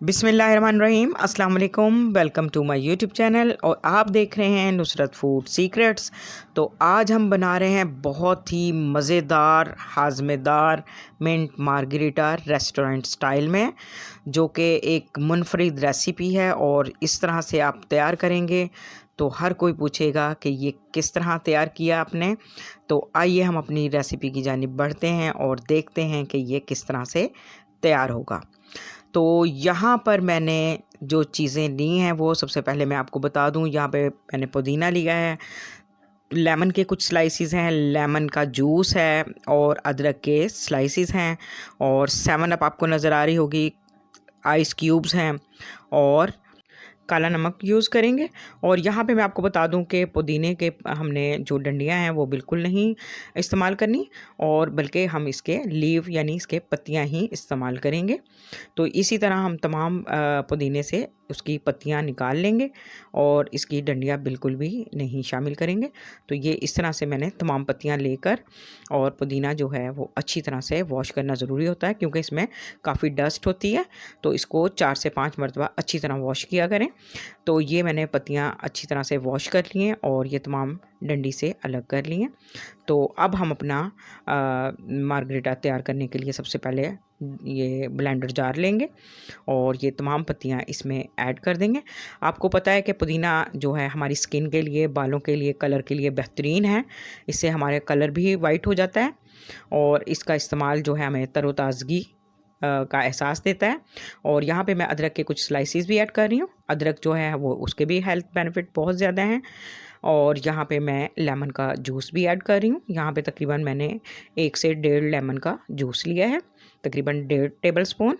बिस्मिल्लाहिर्रहमानिर्रहीम, अस्सलाम वालेकुम। Welcome to my YouTube channel और आप देख रहे हैं नुसरत फूड सीक्रेट्स। तो आज हम बना रहे हैं बहुत ही मज़ेदार हाज़मेदार मिंट मार्गरीटा रेस्टोरेंट स्टाइल में, जो कि एक मुनफरिद रेसिपी है। और इस तरह से आप तैयार करेंगे तो हर कोई पूछेगा कि ये किस तरह तैयार किया आपने। तो आइए हम अपनी रेसिपी की जानिब बढ़ते हैं और देखते हैं कि ये किस तरह से तैयार होगा। तो यहाँ पर मैंने जो चीज़ें ली हैं वो सबसे पहले मैं आपको बता दूँ। यहाँ पे मैंने पुदीना लिया है, लेमन के कुछ स्लाइसेस हैं, लेमन का जूस है और अदरक के स्लाइसेस हैं और 7 अप आपको नज़र आ रही होगी, आइस क्यूब्स हैं और काला नमक यूज़ करेंगे। और यहाँ पे मैं आपको बता दूं कि पुदीने के हमने जो डंडियाँ हैं वो बिल्कुल नहीं इस्तेमाल करनी, और बल्कि हम इसके लीव यानी इसके पत्तियाँ ही इस्तेमाल करेंगे। तो इसी तरह हम तमाम पुदीने से उसकी पत्तियाँ निकाल लेंगे और इसकी डंडियाँ बिल्कुल भी नहीं शामिल करेंगे। तो ये इस तरह से मैंने तमाम पत्तियाँ लेकर, और पुदीना जो है वो अच्छी तरह से वॉश करना ज़रूरी होता है क्योंकि इसमें काफ़ी डस्ट होती है। तो इसको 4 से 5 मरतबा अच्छी तरह वॉश किया करें। तो ये मैंने पत्तियाँ अच्छी तरह से वॉश कर ली हैं और ये तमाम डंडी से अलग कर ली हैं। तो अब हम अपना मार्गरीटा तैयार करने के लिए सबसे पहले ये ब्लेंडर जार लेंगे और ये तमाम पत्तियाँ इसमें ऐड कर देंगे। आपको पता है कि पुदीना जो है हमारी स्किन के लिए, बालों के लिए, कलर के लिए बेहतरीन है। इससे हमारे कलर भी वाइट हो जाता है और इसका इस्तेमाल जो है हमें तरोताज़गी का एहसास देता है। और यहाँ पे मैं अदरक के कुछ स्लाइसेस भी ऐड कर रही हूँ। अदरक जो है वो उसके भी हेल्थ बेनिफिट बहुत ज़्यादा हैं। और यहाँ पे मैं लेमन का जूस भी ऐड कर रही हूँ। यहाँ पे तकरीबन मैंने 1 से 1.5 लेमन का जूस लिया है, तकरीबन 1.5 टेबल स्पून।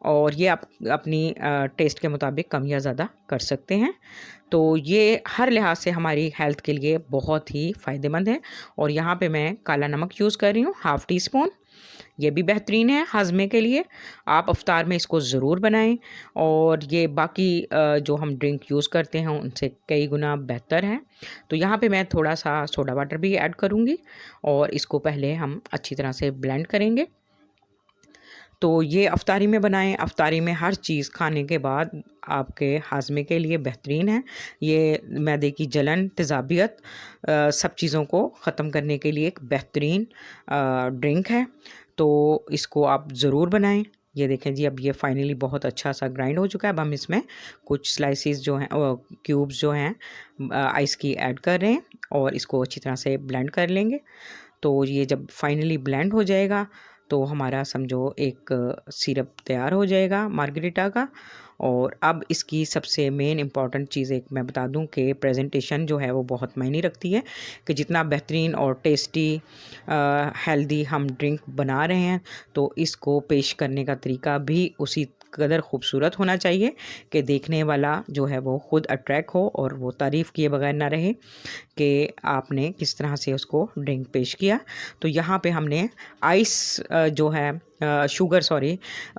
और ये आप अपनी टेस्ट के मुताबिक कम या ज़्यादा कर सकते हैं। तो ये हर लिहाज से हमारी हेल्थ के लिए बहुत ही फ़ायदेमंद है। और यहाँ पे मैं काला नमक यूज़ कर रही हूँ, ½ टी स्पून। ये भी बेहतरीन है हाजमे के लिए। आप इफ्तार में इसको ज़रूर बनाएं और ये बाकी जो हम ड्रिंक यूज़ करते हैं उनसे कई गुना बेहतर है। तो यहाँ पे मैं थोड़ा सा सोडा वाटर भी ऐड करूँगी और इसको पहले हम अच्छी तरह से ब्लेंड करेंगे। तो ये अफ्तारी में बनाएं। अफ्तारी में हर चीज़ खाने के बाद आपके हाजमे के लिए बेहतरीन है। ये मैदे की जलन, तेज़ाबियत, सब चीज़ों को ख़त्म करने के लिए एक बेहतरीन ड्रिंक है। तो इसको आप ज़रूर बनाएं। ये देखें जी, अब ये फाइनली बहुत अच्छा सा ग्राइंड हो चुका है। अब हम इसमें कुछ स्लाइसेस जो हैं, क्यूब्स जो हैं आइस की ऐड कर रहे हैं और इसको अच्छी तरह से ब्लेंड कर लेंगे। तो ये जब फाइनली ब्लेंड हो जाएगा तो हमारा समझो एक सिरप तैयार हो जाएगा मार्गरीटा का। और अब इसकी सबसे मेन इम्पॉर्टेंट चीज़ एक मैं बता दूं कि प्रेजेंटेशन जो है वो बहुत मायने रखती है। कि जितना बेहतरीन और टेस्टी हेल्दी हम ड्रिंक बना रहे हैं तो इसको पेश करने का तरीका भी उसी कदर खूबसूरत होना चाहिए कि देखने वाला जो है वो ख़ुद अट्रैक्ट हो और वो तारीफ़ किए बगैर ना रहे कि आपने किस तरह से उसको ड्रिंक पेश किया। तो यहाँ पे हमने आइस जो है शुगर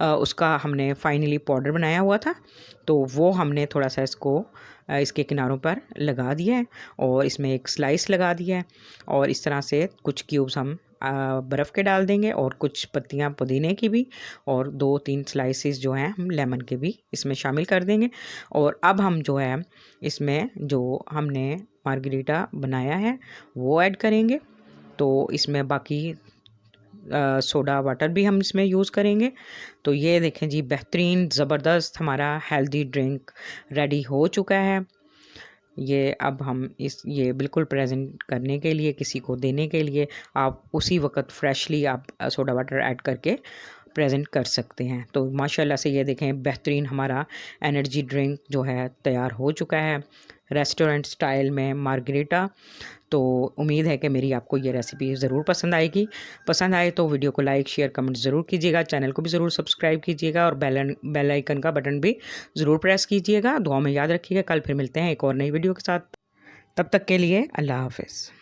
उसका हमने फाइनली पाउडर बनाया हुआ था, तो वो हमने थोड़ा सा इसको इसके किनारों पर लगा दिया है और इसमें एक स्लाइस लगा दिया है। और इस तरह से कुछ क्यूब्स हम बर्फ़ के डाल देंगे और कुछ पत्तियाँ पुदीने की भी, और 2-3 स्लाइसेस जो हैं हम लेमन के भी इसमें शामिल कर देंगे। और अब हम जो है इसमें जो हमने मार्गरीटा बनाया है वो ऐड करेंगे। तो इसमें बाकी सोडा वाटर भी हम इसमें यूज़ करेंगे। तो ये देखें जी, बेहतरीन ज़बरदस्त हमारा हेल्दी ड्रिंक रेडी हो चुका है। ये अब हम ये बिल्कुल प्रेजेंट करने के लिए, किसी को देने के लिए आप उसी वक्त फ्रेशली आप सोडा वाटर ऐड करके प्रेजेंट कर सकते हैं। तो माशाल्लाह से ये देखें, बेहतरीन हमारा एनर्जी ड्रिंक जो है तैयार हो चुका है रेस्टोरेंट स्टाइल में मार्गरीटा। तो उम्मीद है कि मेरी आपको ये रेसिपी ज़रूर पसंद आएगी। पसंद आए तो वीडियो को लाइक, शेयर, कमेंट ज़रूर कीजिएगा। चैनल को भी ज़रूर सब्सक्राइब कीजिएगा और बेल आइकन का बटन भी ज़रूर प्रेस कीजिएगा। दुआ में याद रखिएगा। कल फिर मिलते हैं एक और नई वीडियो के साथ। तब तक के लिए अल्लाह हाफ़िज़।